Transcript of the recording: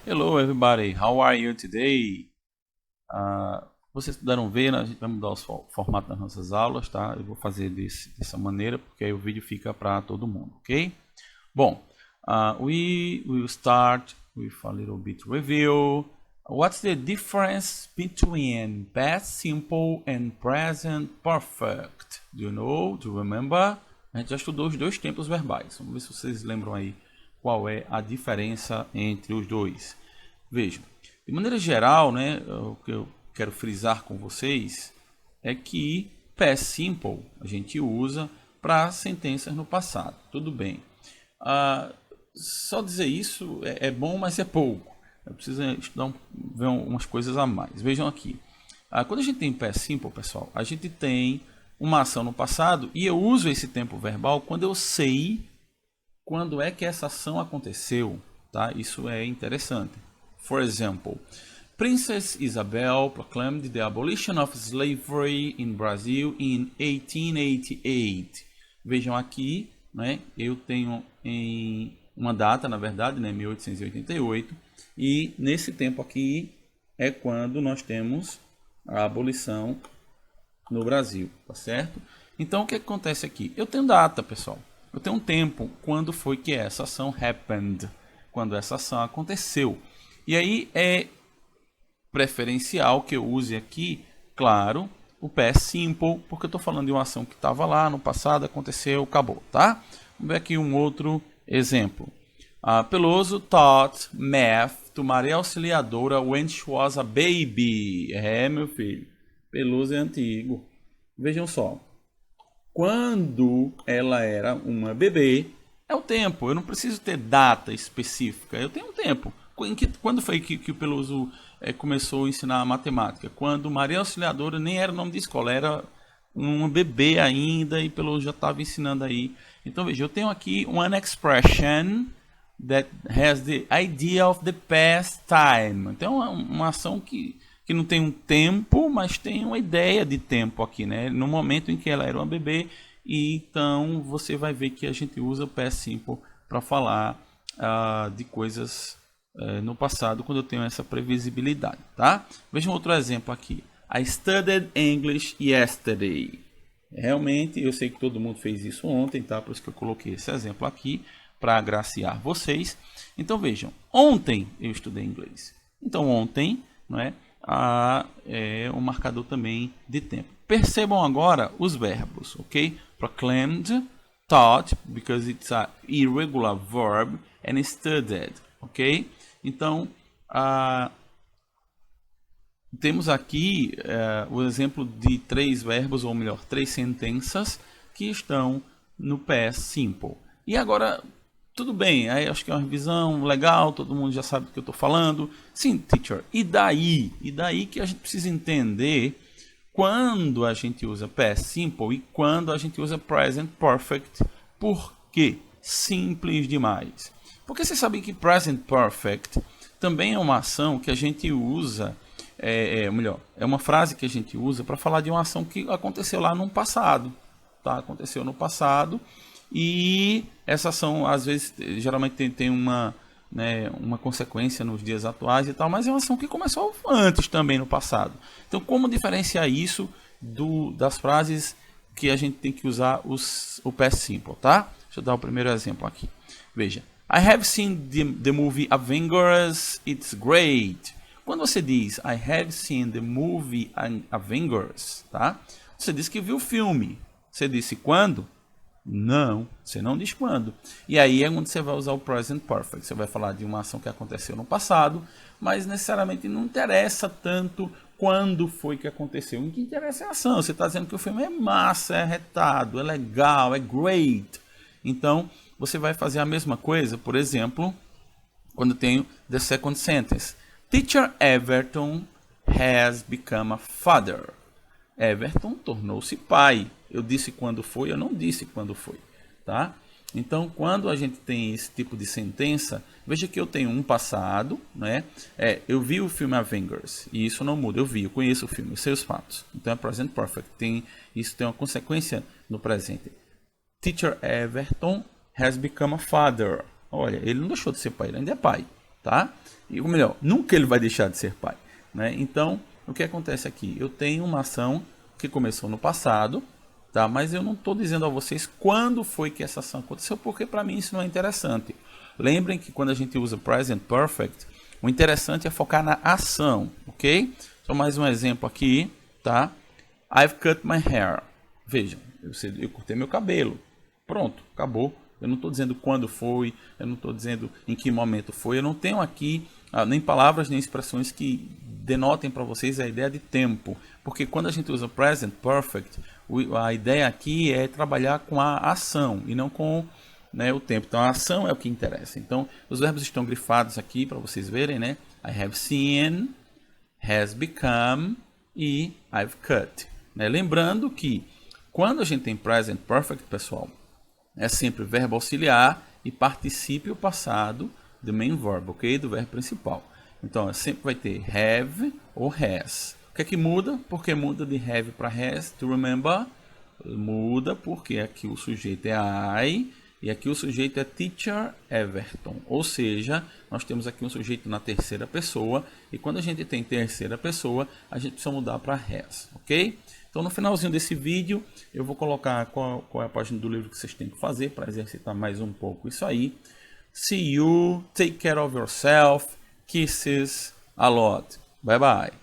Hello everybody, how are you today? Vocês puderam ver, né? A gente vai mudar o formato das nossas aulas, tá? Eu vou fazer dessa maneira, porque aí o vídeo fica para todo mundo, ok? Bom, we will start with a little bit review. What's the difference between past simple and present perfect? Do you know? Do you remember? A gente já estudou os dois tempos verbais. Vamos ver se vocês lembram aí qual é a diferença entre os dois. Vejam, de maneira geral, né, o que eu quero frisar com vocês é que past simple a gente usa para sentenças no passado. Tudo bem. Só dizer isso é bom, mas é pouco. Eu preciso estudar ver umas coisas a mais. Vejam aqui. Quando a gente tem past simple, pessoal, a gente tem uma ação no passado e eu uso esse tempo verbal quando eu sei quando é que essa ação aconteceu. Tá? Isso é interessante. For example, Princess Isabel proclaimed the abolition of slavery in Brazil in 1888. Vejam aqui, né, eu tenho em uma data, na verdade, né, 1888, e nesse tempo aqui é quando nós temos a abolição no Brasil, tá certo? Então o que acontece aqui? Eu tenho data, pessoal. Eu tenho um tempo, quando foi que essa ação happened, quando essa ação aconteceu. E aí é preferencial que eu use aqui, claro, o past simple, porque eu estou falando de uma ação que estava lá no passado, aconteceu, acabou, tá? Vamos ver aqui um outro exemplo. Peloso taught math to Maria Auxiliadora when she was a baby. É, meu filho, Peloso é antigo. Vejam só, quando ela era uma bebê, é o tempo. Eu não preciso ter data específica. Eu tenho um tempo. Quando foi que o Peluso começou a ensinar matemática? Quando Maria Auxiliadora nem era nome de escola, era um bebê ainda e Peluso já estava ensinando aí. Então veja, eu tenho aqui one expression that has the idea of the past time. Então é uma ação que não tem um tempo, mas tem uma ideia de tempo aqui, né? No momento em que ela era uma bebê, e então você vai ver que a gente usa o past simple para falar de coisas no passado, quando eu tenho essa previsibilidade, tá? Vejam outro exemplo aqui. I studied English yesterday. Realmente, eu sei que todo mundo fez isso ontem, tá? Por isso que eu coloquei esse exemplo aqui, para agraciar vocês. Então vejam, ontem eu estudei inglês. Então ontem, não é? É um marcador também de tempo. Percebam agora os verbos, ok? Proclaimed, taught, because it's a irregular verb, and studied, ok? Então, temos aqui o exemplo de três verbos, ou melhor, três sentenças que estão no past simple. E agora, tudo bem, aí acho que é uma revisão legal, todo mundo já sabe do que eu estou falando. Sim, teacher, e daí? E daí que a gente precisa entender quando a gente usa past simple e quando a gente usa present perfect. Por quê? Simples demais. Porque vocês sabem que present perfect também é uma ação que a gente usa, melhor, é uma frase que a gente usa para falar de uma ação que aconteceu lá no passado. Tá? Aconteceu no passado. E essa ação, às vezes, geralmente tem uma consequência nos dias atuais e tal, mas é uma ação que começou antes também no passado. Então, como diferenciar isso das frases que a gente tem que usar o past simple, tá? Deixa eu dar o primeiro exemplo aqui. Veja, I have seen the movie Avengers, it's great. Quando você diz I have seen the movie Avengers, tá? Você diz que viu o filme. Você disse quando? Não, você não diz quando. E aí é onde você vai usar o present perfect. Você vai falar de uma ação que aconteceu no passado, mas necessariamente não interessa tanto quando foi que aconteceu. O que interessa é a ação. Você está dizendo que o filme é massa, é retado, é legal, é great. Então, você vai fazer a mesma coisa, por exemplo, quando eu tenho the second sentence. Teacher Everton has become a father. Everton tornou-se pai. Eu disse quando foi, eu não disse quando foi, tá? Então, quando a gente tem esse tipo de sentença, veja que eu tenho um passado, né? Eu vi o filme Avengers, e isso não muda, eu conheço o filme, eu sei os fatos. Então é present perfect, isso tem uma consequência no presente. Teacher Everton has become a father. Olha, ele não deixou de ser pai, ele ainda é pai. tá? E o melhor, nunca ele vai deixar de ser pai, né? Então, o que acontece aqui? Eu tenho uma ação que começou no passado, tá? Mas eu não estou dizendo a vocês quando foi que essa ação aconteceu, porque para mim isso não é interessante. Lembrem que quando a gente usa Present Perfect, o interessante é focar na ação, ok? Só mais um exemplo aqui, tá? I've cut my hair. Vejam, eu cortei meu cabelo. Pronto, acabou. Eu não estou dizendo quando foi, eu não estou dizendo em que momento foi. Eu não tenho aqui nem palavras nem expressões que denotem para vocês a ideia de tempo. Porque quando a gente usa Present Perfect, a ideia aqui é trabalhar com a ação e não com, né, o tempo. Então a ação é o que interessa. Então os verbos estão grifados aqui para vocês verem, né? I have seen, has become e I've cut. Né? Lembrando que quando a gente tem Present Perfect, pessoal, é sempre verbo auxiliar e particípio passado do main verb, ok? Do verbo principal. Então, sempre vai ter have ou has. O que é que muda? Porque muda de have para has, to remember? Muda porque aqui o sujeito é I e aqui o sujeito é Teacher Everton. Ou seja, nós temos aqui um sujeito na terceira pessoa e quando a gente tem terceira pessoa, a gente precisa mudar para has, ok? Então, no finalzinho desse vídeo, eu vou colocar qual é a página do livro que vocês têm que fazer para exercitar mais um pouco isso aí. See you, take care of yourself, kisses a lot. Bye bye.